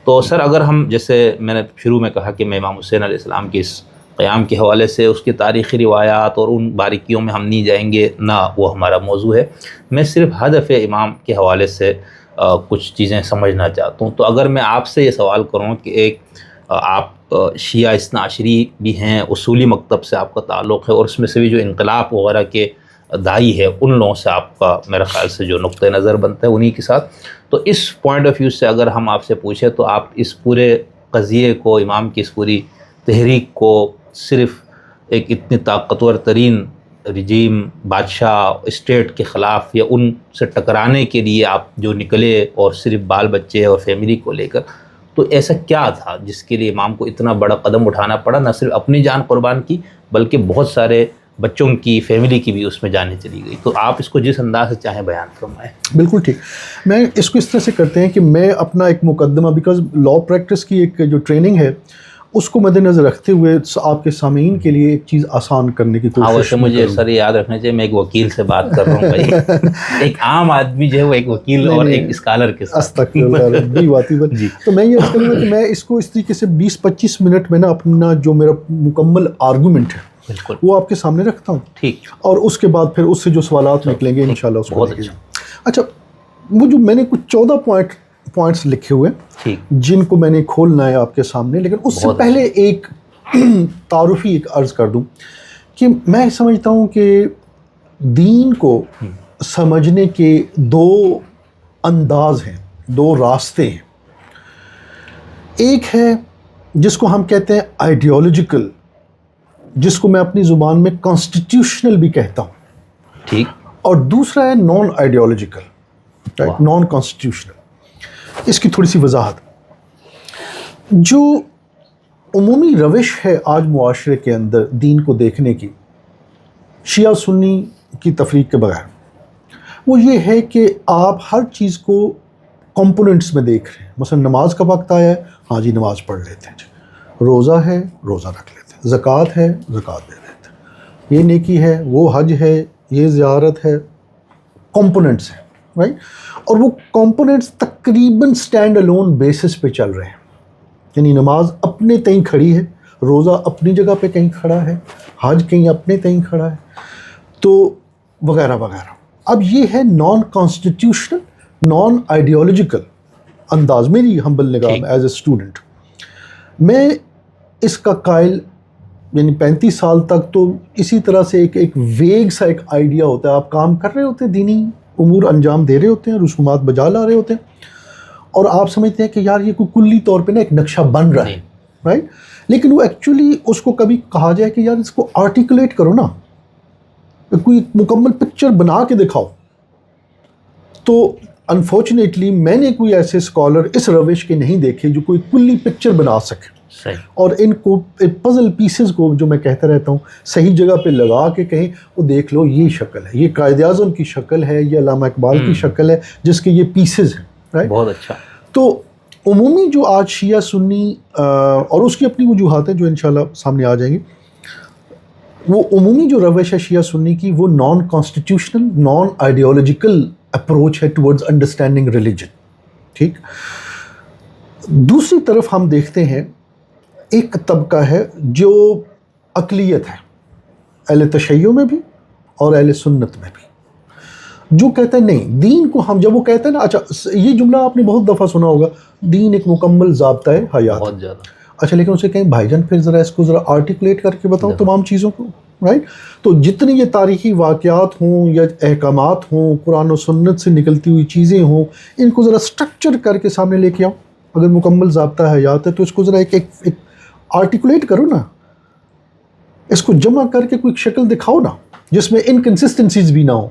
تو سر اگر ہم جیسے میں نے شروع میں کہا کہ میں امام حسین علیہ السلام کے اس قیام کے حوالے سے اس کی تاریخی روایات اور ان باریکیوں میں ہم نہیں جائیں گے، نہ وہ ہمارا موضوع ہے، میں صرف ہدف امام کے حوالے سے کچھ چیزیں سمجھنا چاہتا ہوں. تو اگر میں آپ سے یہ سوال کروں کہ ایک آپ شیعہ اثنا عشری بھی ہیں، اصولی مکتب سے آپ کا تعلق ہے، اور اس میں سے بھی جو انقلاب وغیرہ کے داعی ہے ان لوگوں سے آپ کا میرا خیال سے جو نقطہ نظر بنتا ہے انہی کے ساتھ، تو اس پوائنٹ آف ویو سے اگر ہم آپ سے پوچھیں تو آپ اس پورے قضیے کو، امام کی اس پوری تحریک کو صرف ایک اتنی طاقتور ترین رجیم، بادشاہ، اسٹیٹ کے خلاف یا ان سے ٹکرانے کے لیے آپ جو نکلے اور صرف بال بچے اور فیملی کو لے کر، تو ایسا کیا تھا جس کے لیے امام کو اتنا بڑا قدم اٹھانا پڑا، نہ صرف اپنی جان قربان کی بلکہ بہت سارے بچوں کی، فیملی کی بھی اس میں جانیں چلی گئی؟ تو آپ اس کو جس انداز سے چاہیں بیان فرمائیں. بالکل ٹھیک. میں اس کو اس طرح سے کرتے ہیں کہ میں اپنا ایک مقدمہ، بیکاز لا پریکٹس کی ایک جو ٹریننگ ہے اس کو مد نظر رکھتے ہوئے آپ کے سامعین کے لیے ایک چیز آسان کرنے کی کوشش. ویسے مجھے سر یاد رکھنا چاہیے میں ایک وکیل سے بات کر رہا ہوں بھائی. ایک عام آدمی جو ہے وہ ایک وکیل اور ایک اسکالر کے ساتھ. جی. تو میں یہ کروں گا کہ میں اس کو اس طریقے سے 20-25 منٹ میں نا اپنا جو میرا مکمل آرگومنٹ ہے بالکل وہ آپ کے سامنے رکھتا ہوں. ٹھیک. اور اس کے بعد پھر اس سے جو سوالات نکلیں گے انشاءاللہ اس کو. بہت اچھا. اچھا، وہ جو میں نے کچھ 14 پوائنٹس لکھے ہوئے ٹھیک جن کو میں نے کھولنا ہے آپ کے سامنے، لیکن اس سے پہلے ایک تعارفی ایک عرض کر دوں کہ میں سمجھتا ہوں کہ دین کو سمجھنے کے 2 انداز ہیں، 2 راستے ہیں. ایک ہے جس کو ہم کہتے ہیں آئیڈیالوجیکل، جس کو میں اپنی زبان میں کانسٹیٹیوشنل بھی کہتا ہوں. ٹھیک. اور دوسرا ہے نان آئیڈیالوجیکل، نان کانسٹیٹیوشنل. اس کی تھوڑی سی وضاحت. جو عمومی روش ہے آج معاشرے کے اندر دین کو دیکھنے کی، شیعہ سنی کی تفریق کے بغیر، وہ یہ ہے کہ آپ ہر چیز کو کمپوننٹس میں دیکھ رہے ہیں. مثلا نماز کا وقت آیا ہے، ہاں جی نماز پڑھ لیتے ہیں. روزہ ہے، روزہ رکھ لیتے ہیں. زکوٰۃ ہے، زکوٰۃ دے دیتے ہیں. یہ نیکی ہے، وہ حج ہے، یہ زیارت ہے. کمپوننٹس ہیں، رائٹ. اور وہ کمپوننٹس تقریباً سٹینڈ الون بیسس پہ چل رہے ہیں. یعنی نماز اپنے تئیں کھڑی ہے، روزہ اپنی جگہ پہ کہیں کھڑا ہے، حج کہیں اپنے تئیں کھڑا ہے، تو وغیرہ وغیرہ. اب یہ ہے نان کانسٹیٹیوشنل، نان آئیڈیالوجیکل انداز. میری ہمبل نگاہ میں ایز اے اسٹوڈنٹ میں اس کا قائل، یعنی 35 سال تک تو اسی طرح سے ایک ویگ سا ایک آئیڈیا ہوتا ہے. آپ کام کر رہے ہوتے ہیں، دینی امور انجام دے رہے ہوتے ہیں، رسومات بجا لا رہے ہوتے ہیں، اور آپ سمجھتے ہیں کہ یار یہ کوئی کلی طور پہ نا ایک نقشہ بن رہا ہے، رائٹ. لیکن وہ ایکچولی اس کو کبھی کہا جائے کہ یار اس کو آرٹیکولیٹ کرو نا، کوئی مکمل پکچر بنا کے دکھاؤ. تو انفارچونیٹلی میں نے کوئی ایسے اسکالر اس روش کے نہیں دیکھے جو کوئی کلی پکچر بنا سکے اور ان کو پزل پیسز کو، جو میں کہتا رہتا ہوں، صحیح جگہ پہ لگا کے کہیں وہ دیکھ لو یہ شکل ہے، یہ قائد اعظم کی شکل ہے، یہ علامہ اقبال کی شکل ہے، جس کے یہ پیسز ہیں، رائٹ. بہت اچھا. تو عمومی جو آج شیعہ سنی، اور اس کی اپنی وجوہات ہیں جو انشاءاللہ سامنے آ جائیں گی، وہ عمومی جو روش ہے شیعہ سنی کی، وہ naan constitutional, naan ideological approach ہے ٹورڈز انڈرسٹینڈنگ ریلیجن. ٹھیک. دوسری طرف ہم دیکھتے ہیں ایک طبقہ ہے جو اقلیت ہے، اہل تشیع میں بھی اور اہل سنت میں بھی، جو کہتے ہیں نہیں دین کو ہم، جب وہ کہتے ہیں نا، اچھا یہ جملہ آپ نے بہت دفعہ سنا ہوگا، دین ایک مکمل ضابطہ ہے حیات. بہت زیادہ. اچھا، لیکن اسے کہیں بھائی جان پھر ذرا اس کو ذرا آرٹیکولیٹ کر کے بتاؤ تمام چیزوں کو، رائٹ. تو جتنی یہ تاریخی واقعات ہوں یا احکامات ہوں، قرآن و سنت سے نکلتی ہوئی چیزیں ہوں، ان کو ذرا اسٹرکچر کر کے سامنے لے کے آؤ. اگر مکمل ضابطہ حیات ہے تو اس کو ذرا ایک آرٹیکولیٹ کرو نا، اس کو جمع کر کے کوئی شکل دکھاؤ نا جس میں انکنسسٹنسیز بھی نہ ہو،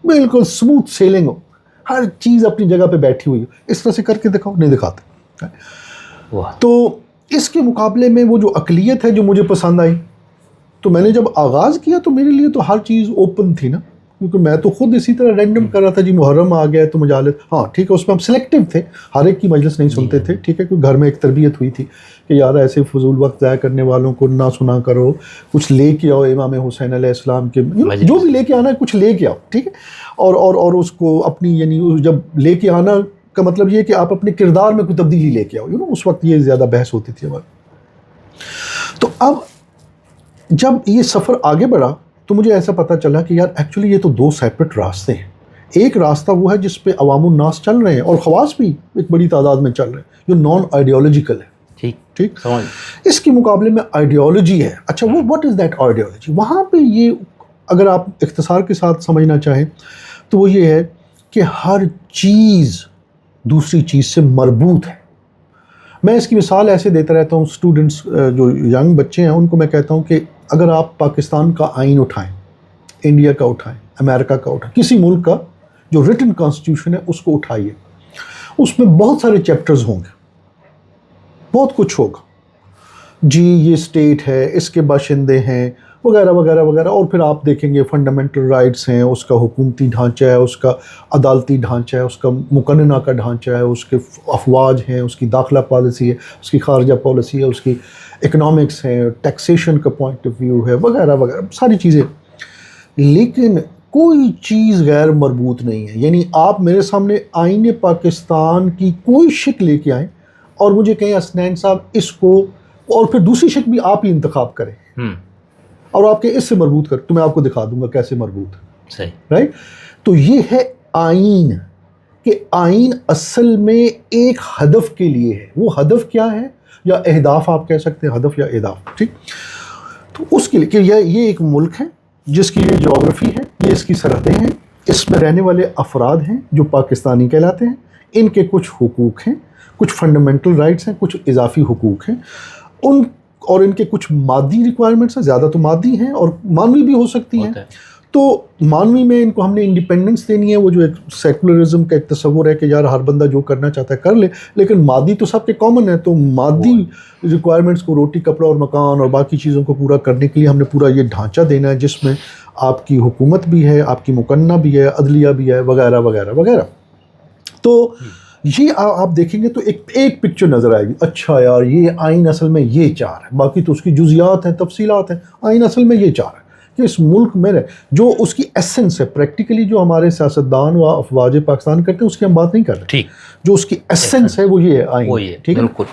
بالکل اسموتھ سیلنگ ہو، ہر چیز اپنی جگہ پہ بیٹھی ہوئی ہو. اس طرح سے کر کے دکھاؤ، نہیں دکھاتے. تو اس کے مقابلے میں وہ جو اقلیت ہے جو مجھے پسند آئی، تو میں نے جب آغاز کیا تو میرے لیے تو ہر چیز اوپن تھی نا، کیونکہ میں تو خود اسی طرح رینڈم کر رہا تھا. جی محرم آ گیا ہے تو مجالس، ہاں ٹھیک ہے، اس میں ہم سلیکٹیو تھے، ہر ایک کی مجلس نہیں سنتے تھے، ٹھیک ہے، کیونکہ گھر میں ایک تربیت ہوئی تھی کہ یار ایسے فضول وقت ضائع کرنے والوں کو نہ سنا کرو، کچھ لے کے آؤ امام حسین علیہ السلام کے، جو بھی لے کے آنا ہے کچھ لے کے آؤ، ٹھیک ہے. اور اس کو اپنی، یعنی جب لے کے آنا کا مطلب یہ کہ آپ اپنے کردار میں کوئی تبدیلی لے کے آؤ. اس وقت یہ زیادہ بحث ہوتی تھی ہماری. تو اب جب یہ سفر آگے بڑھا تو مجھے ایسا پتہ چلا کہ یار ایکچولی یہ تو دو سیپریٹ راستے ہیں. ایک راستہ وہ ہے جس پہ عوام الناس چل رہے ہیں اور خواص بھی ایک بڑی تعداد میں چل رہے ہیں, جو نان آئیڈیالوجیکل ہے. ٹھیک, اس کے مقابلے میں آئیڈیالوجی ہے. اچھا, وہ واٹ از دیٹ آئیڈیالوجی؟ وہاں پہ یہ اگر آپ اختصار کے ساتھ سمجھنا چاہیں تو وہ یہ ہے کہ ہر چیز دوسری چیز سے مربوط ہے. میں اس کی مثال ایسے دیتا رہتا ہوں اسٹوڈنٹس جو ینگ بچے ہیں ان کو میں کہتا ہوں کہ اگر آپ پاکستان کا آئین اٹھائیں, انڈیا کا اٹھائیں, امریکہ کا اٹھائیں, کسی ملک کا جو ریٹن کانسٹیٹیوشن ہے اس کو اٹھائیے, اس میں بہت سارے چیپٹرز ہوں گے, بہت کچھ ہوگا جی, یہ اسٹیٹ ہے, اس کے باشندے ہیں وغیرہ وغیرہ وغیرہ. اور پھر آپ دیکھیں گے فنڈامنٹل رائٹس ہیں, اس کا حکومتی ڈھانچہ ہے, اس کا عدالتی ڈھانچہ ہے, اس کا مقننہ کا ڈھانچہ ہے, اس کے افواج ہیں, اس کی داخلہ پالیسی ہے, اس کی خارجہ پالیسی ہے, اس کی اکنامکس ہے, ٹیکسیشن کا پوائنٹ آف ویو ہے وغیرہ وغیرہ ساری چیزیں. لیکن کوئی چیز غیر مربوط نہیں ہے. یعنی آپ میرے سامنے آئین پاکستان کی کوئی شکل لے کے آئیں اور مجھے کہیں حسنین صاحب اس کو, اور پھر دوسری شکل بھی آپ ہی انتخاب کریں اور آپ کے اس سے مربوط کر, تو میں آپ کو دکھا دوں گا کیسے مربوط ہے. صحیح, رائٹ. تو یہ ہے آئین, کہ آئین اصل میں ایک ہدف کے لیے ہے. وہ ہدف کیا ہے, یا اہداف آپ کہہ سکتے ہیں, ہدف یا اہداف. ٹھیک. تو اس کے لیے کہ یہ ایک ملک ہے جس کی یہ جغرافی ہے, یہ اس کی سرحدیں ہیں, اس میں رہنے والے افراد ہیں جو پاکستانی کہلاتے ہیں, ان کے کچھ حقوق ہیں, کچھ فنڈامنٹل رائٹس ہیں, کچھ اضافی حقوق ہیں, اور ان کے کچھ مادی ریکوائرمنٹس ہیں, زیادہ تو مادی ہیں اور معنوی بھی ہو سکتی ہیں. تو معنوی میں ان کو ہم نے انڈیپینڈنس دینی ہے, وہ جو ایک سیکولرزم کا ایک تصور ہے کہ یار ہر بندہ جو کرنا چاہتا ہے کر لے, لیکن مادی تو سب کے کامن ہے. تو مادی ریکوائرمنٹس کو, روٹی کپڑا اور مکان اور باقی چیزوں کو پورا کرنے کے لیے ہم نے پورا یہ ڈھانچہ دینا ہے جس میں آپ کی حکومت بھی ہے, آپ کی مقننہ بھی ہے, عدلیہ بھی ہے وغیرہ وغیرہ وغیرہ. تو یہ آپ دیکھیں گے تو ایک پکچر نظر آئے گی. اچھا یار یہ آئین اصل میں یہ چاہ رہا ہے, باقی تو اس کی جزیات ہیں, تفصیلات ہیں. آئین اصل میں یہ چاہ رہا ہے کہ اس ملک میں جو اس کی ایسنس ہے, پریکٹیکلی جو ہمارے سیاستدان و افواج پاکستان کرتے ہیں اس کی ہم بات نہیں کر رہے. ٹھیک. جو اس کی ایسنس ہے وہ یہ ہے آئین. ٹھیک ہے, بالکل.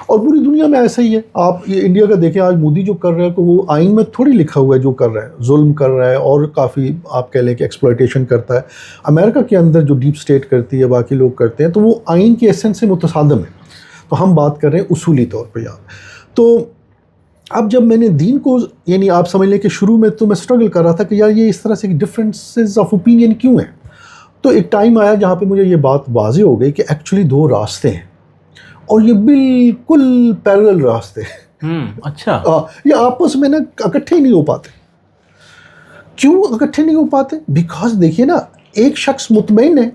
اور پوری دنیا میں ایسا ہی ہے. آپ یہ انڈیا کا دیکھیں, آج مودی جو کر رہا ہے تو وہ آئین میں تھوڑی لکھا ہوا ہے جو کر رہا ہے, ظلم کر رہا ہے اور کافی آپ کہہ لیں کہ ایکسپلائٹیشن کرتا ہے. امریکہ کے اندر جو ڈیپ اسٹیٹ کرتی ہے, باقی لوگ کرتے ہیں, تو وہ آئین کی ایسنس سے متصادم ہے. تو ہم بات کر رہے ہیں اصولی طور پہ یار. تو اب جب میں نے دین کو, یعنی آپ سمجھ لیں کہ شروع میں تو میں اسٹرگل کر رہا تھا کہ یار یہ اس طرح سے ڈفرینسز آف اوپینین کیوں ہیں. تو ایک ٹائم آیا جہاں پہ مجھے یہ بات واضح ہو گئی کہ ایکچولی دو راستے ہیں اور یہ بالکل پیرلل راستے ہیں. اچھا. یہ آپس میں نا اکٹھے نہیں ہو پاتے. کیوں اکٹھے نہیں ہو پاتے؟ بیکاز دیکھیے نا, ایک شخص مطمئن ہے,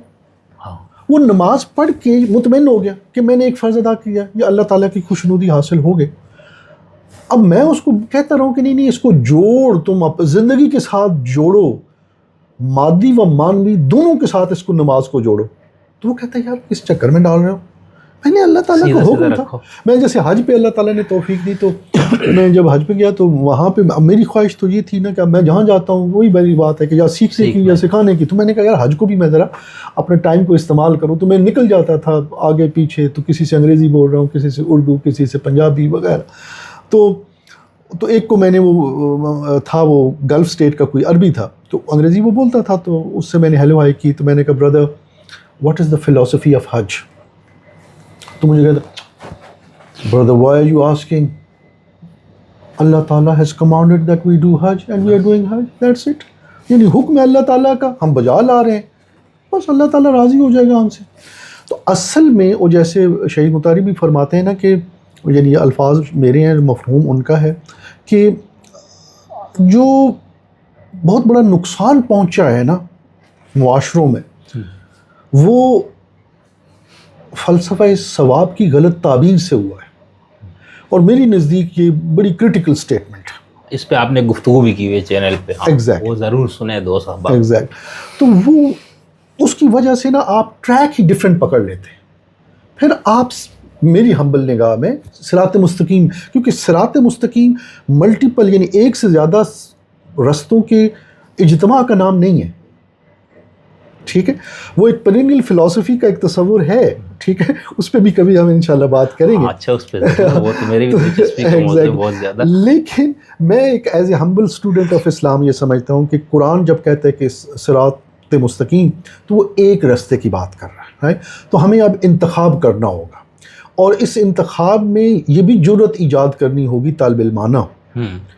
وہ نماز پڑھ کے مطمئن ہو گیا کہ میں نے ایک فرض ادا کیا, یا اللہ تعالیٰ کی خوشنودی حاصل ہو گئی. اب میں اس کو کہتا رہا ہوں کہ نہیں اس کو جوڑ, تم زندگی کے ساتھ جوڑو, مادی و معنوی دونوں کے ساتھ اس کو, نماز کو جوڑو. تو وہ کہتا ہے یار کس چکر میں ڈال رہے ہو, میں نے اللہ تعالیٰ کا حکم تھا. میں جیسے حج پہ اللہ تعالیٰ نے توفیق دی, تو میں جب حج پہ گیا تو وہاں پہ میری خواہش تو یہ تھی نا کہ میں جہاں جاتا ہوں وہی بڑی بات ہے کہ یا سیکھنے کی یا سکھانے کی. تو میں نے کہا یار حج کو بھی میں ذرا اپنے ٹائم کو استعمال کروں. تو میں نکل جاتا تھا آگے پیچھے, تو کسی سے انگریزی بول رہا ہوں, کسی سے اردو, کسی سے پنجابی وغیرہ. تو ایک کو میں نے وہ تھا, وہ گلف اسٹیٹ کا کوئی عربی تھا, تو انگریزی وہ بولتا تھا, تو اس سے میں نے ہیلو ہائی کی. تو میں نے کہا brother what is the philosophy of Hajj. تو مجھے کہتا brother why are you asking, Allah تعالیٰ has commanded that we do Hajj and we are doing Hajj, that's it. یعنی حکم ہے اللہ تعالیٰ کا, ہم بجا لا رہے ہیں, بس اللہ تعالیٰ راضی ہو جائے گا ہم سے. تو اصل میں وہ جیسے شہید مطہری بھی فرماتے ہیں نا کہ, یعنی یہ الفاظ میرے ہیں, مفہوم ان کا ہے کہ جو بہت بڑا نقصان پہنچا ہے نا معاشروں میں, وہ فلسفہ ثواب کی غلط تعبیر سے ہوا ہے. اور میری نزدیک یہ بڑی کرٹیکل سٹیٹمنٹ ہے. اس پہ آپ نے گفتگو بھی کی ہوئی چینل پہ, وہ ضرور سنیں دوست صاحب. ایگزیکٹ. تو وہ اس کی وجہ سے نا آپ ٹریک ہی ڈفرینٹ پکڑ لیتے ہیں. پھر آپ میری ہمبل نگاہ میں صراط مستقیم, کیونکہ صراط مستقیم ملٹیپل یعنی ایک سے زیادہ رستوں کے اجتماع کا نام نہیں ہے. ٹھیک ہے. وہ ایک پرینیل فلاسفی کا ایک تصور ہے, ٹھیک ہے, اس پہ بھی کبھی ہم انشاءاللہ بات کریں گے. اچھا, اس پہ وہ تو میری بھی دلچسپی کا موضوع ہے بہت زیادہ. لیکن میں ایک as a humble student of Islam یہ سمجھتا ہوں کہ قرآن جب کہتا ہے کہ صراط مستقیم, تو وہ ایک راستے کی بات کر رہا ہے. تو ہمیں اب انتخاب کرنا ہوگا, اور اس انتخاب میں یہ بھی جرأت ایجاد کرنی ہوگی طالب علمانہ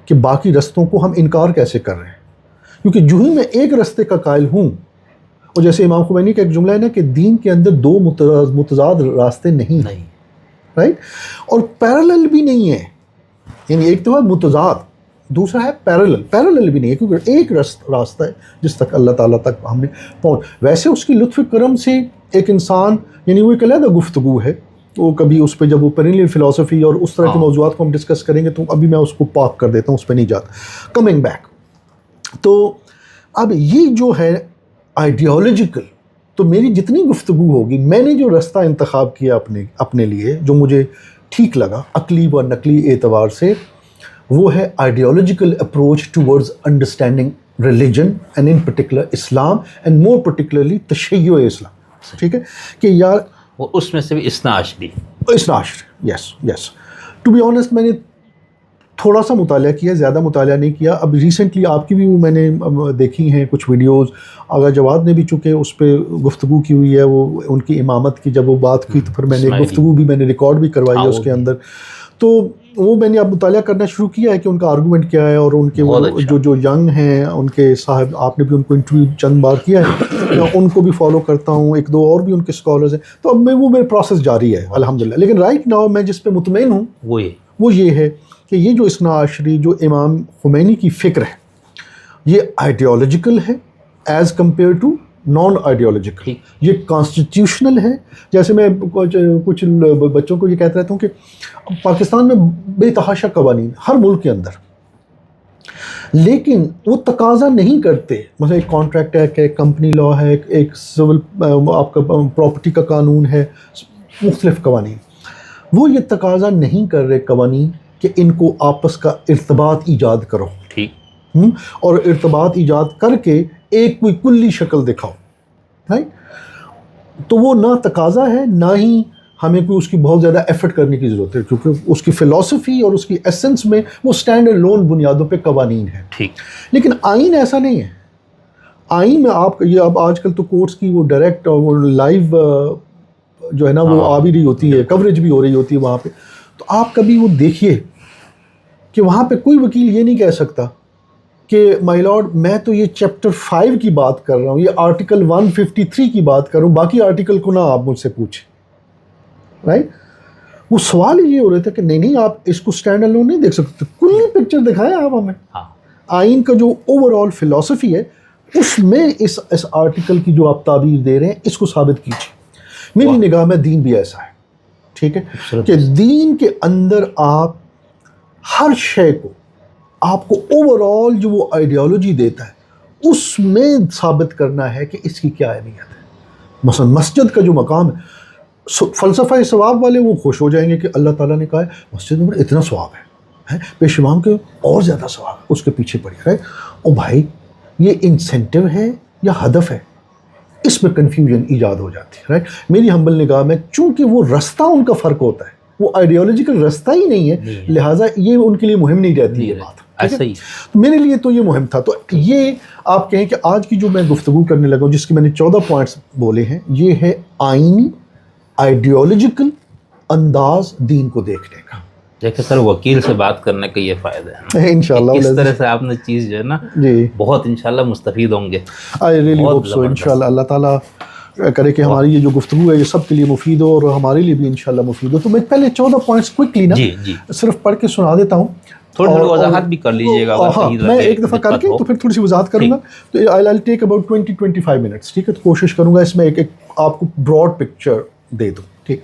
کہ باقی رستوں کو ہم انکار کیسے کر رہے ہیں. کیونکہ جو ہی میں ایک رستے کا قائل ہوں, اور جیسے امام خمینی کا ایک جملہ ہے نا کہ دین کے اندر دو متضاد راستے نہیں ہیں, رائٹ, اور پیرالل بھی نہیں ہے. یعنی ایک تو ہے متضاد, دوسرا ہے پیرالل بھی نہیں ہے, کیونکہ ایک راستہ ہے جس تک اللہ تعالیٰ تک ہم نے ویسے اس کی لطف کرم سے ایک انسان, یعنی وہ ایک علیحدہ گفتگو ہے, وہ کبھی اس پہ جب وہ پرینیل فلاسفی اور اس طرح کے موضوعات کو ہم ڈسکس کریں گے تو ابھی میں اس کو پارک کر دیتا ہوں, اس پہ نہیں جاتا. کمنگ بیک, تو اب یہ جو ہے آئیڈیالوجیکل, تو میری جتنی گفتگو ہوگی, میں نے جو رستہ انتخاب کیا اپنے لیے جو مجھے ٹھیک لگا عقلی و نقلی اعتبار سے, وہ ہے ideological approach towards understanding religion and in particular Islam and more particularly تشیع اسلام. ٹھیک ہے کہ یار وہ اس میں سے بھی اثنا عشری, یس. ٹو بی آنیسٹ میں نے تھوڑا سا مطالعہ کیا, زیادہ مطالعہ نہیں کیا. اب ریسنٹلی آپ کی بھی وہ میں نے دیکھی ہیں کچھ ویڈیوز, آغا جواد نے بھی چونکہ اس پہ گفتگو کی ہوئی ہے, وہ ان کی امامت کی جب وہ بات کی تو پھر میں نے گفتگو بھی میں نے ریکارڈ بھی کروائی ہے اس کے اندر. تو وہ میں نے اب مطالعہ کرنا شروع کیا ہے کہ ان کا آرگومنٹ کیا ہے, اور ان کے جو ینگ ہیں ان کے صاحب, آپ نے بھی ان کو انٹرویو چند بار کیا ہے, میں ان کو بھی فالو کرتا ہوں, ایک دو اور بھی ان کے اسکالرز ہیں. تو اب میں وہ میرے پروسیس جاری ہے الحمدللہ. لیکن رائٹ ناؤ میں جس پہ مطمئن ہوں وہ یہ ہے کہ یہ جو اثنا عشری جو امام خمینی کی فکر ہے, یہ آئیڈیالوجیکل ہے as compare to non ideological. یہ کانسٹیٹیوشنل ہے. جیسے میں کچھ بچوں کو یہ کہتا رہتا ہوں کہ پاکستان میں بے تحاشا قوانین ہر ملک کے اندر, لیکن وہ تقاضا نہیں کرتے. مثلا ایک کانٹریکٹ ایکٹ ہے, کمپنی لا ہے, ایک سول آپ کا پراپرٹی کا قانون ہے, مختلف قوانین. وہ یہ تقاضا نہیں کر رہے قوانین کہ ان کو آپس کا ارتباط ایجاد کرو, اور ارتباط ایجاد کر کے ایک کوئی کلی شکل دکھاؤ, رائٹ. تو وہ نہ تقاضا ہے, نہ ہی ہمیں کوئی اس کی بہت زیادہ ایفرٹ کرنے کی ضرورت ہے, کیونکہ اس کی فلاسفی اور اس کی ایسنس میں وہ اسٹینڈ الون بنیادوں پہ قوانین ہیں. لیکن آئین ایسا نہیں ہے. آئین میں آپ یہ اب آج کل تو کورٹس کی وہ ڈائریکٹ اور لائیو جو ہے نا وہ آ بھی رہی ہوتی ہے, کوریج بھی ہو رہی ہوتی ہے وہاں پہ. تو آپ کبھی وہ دیکھیے کہ وہاں پہ کوئی وکیل یہ نہیں کہہ سکتا کہ مائی لارڈ میں تو یہ چیپٹر 5 کی بات کر رہا ہوں, یہ آرٹیکل 153 کی بات کر رہا ہوں, باقی آرٹیکل کو نہ آپ مجھ سے پوچھیں, رائٹ. وہ سوال یہ ہو رہا تھا کہ نہیں آپ اس کو اسٹینڈ الون نہیں دیکھ سکتے, کلی پکچر دکھائیں آپ ہمیں. آئین کا جو اوور آل فلاسفی ہے اس میں اس آرٹیکل کی جو آپ تعبیر دے رہے ہیں اس کو ثابت کیجیے. میری نگاہ میں دین بھی ایسا ہے, ٹھیک ہے, کہ دین کے اندر آپ ہر شے کو آپ کو اوور آل جو وہ آئیڈیالوجی دیتا ہے اس میں ثابت کرنا ہے کہ اس کی کیا اہمیت ہے. مثلا مسجد کا جو مقام ہے, فلسفہ ثواب والے وہ خوش ہو جائیں گے کہ اللہ تعالیٰ نے کہا ہے مسجد میں اتنا ثواب ہے, پیش امام کے اور زیادہ ثواب ہے, اس کے پیچھے پڑی ہے. او بھائی یہ انسینٹیو ہے یا ہدف ہے, اس میں کنفیوژن ایجاد ہو جاتی ہے, رائٹ. میری ہمبل نگاہ میں چونکہ وہ رستہ ان کا فرق ہوتا ہے, وہ آئیڈیالوجیکل رستہ ہی نہیں ہے, لہٰذا یہ ان کے لیے مہم نہیں رہتی یہ بات. میرے لیے تو یہ مہم تھا. تو یہ آپ کہیں کہ آج کی جو میں گفتگو کرنے لگا ہوں جس کی میں نے 14 پوائنٹس بولے ہیں, یہ ہے آئینی آئیڈیالوجیکل انداز دین کو دیکھنے کا. دیکھیں سر, وکیل سے بات کرنے کا یہ فائدہ ہے انشاءاللہ. اس طرح سے آپ نے چیز جو ہے نا بہت انشاءاللہ مستفید ہوں گے. I really hope so. انشاءاللہ اللہ تعالیٰ کرے کہ ہماری یہ جو گفتگو ہے یہ سب کے لیے مفید ہو اور ہمارے لیے بھی انشاءاللہ مفید ہو. تو میں پہلے 14 پوائنٹس کوئکلی نا صرف پڑھ کے سنا دیتا ہوں, تھوڑی وضاحت بھی کر لیجیے گا. ہاں میں ایک دفعہ کر کے تو پھر تھوڑی سی وضاحت کروں گا. تو آئی ٹیک اباؤٹ 20-25 منٹس, ٹھیک ہے. تو کوشش کروں گا اس میں ایک آپ کو براڈ پکچر دے دوں, ٹھیک.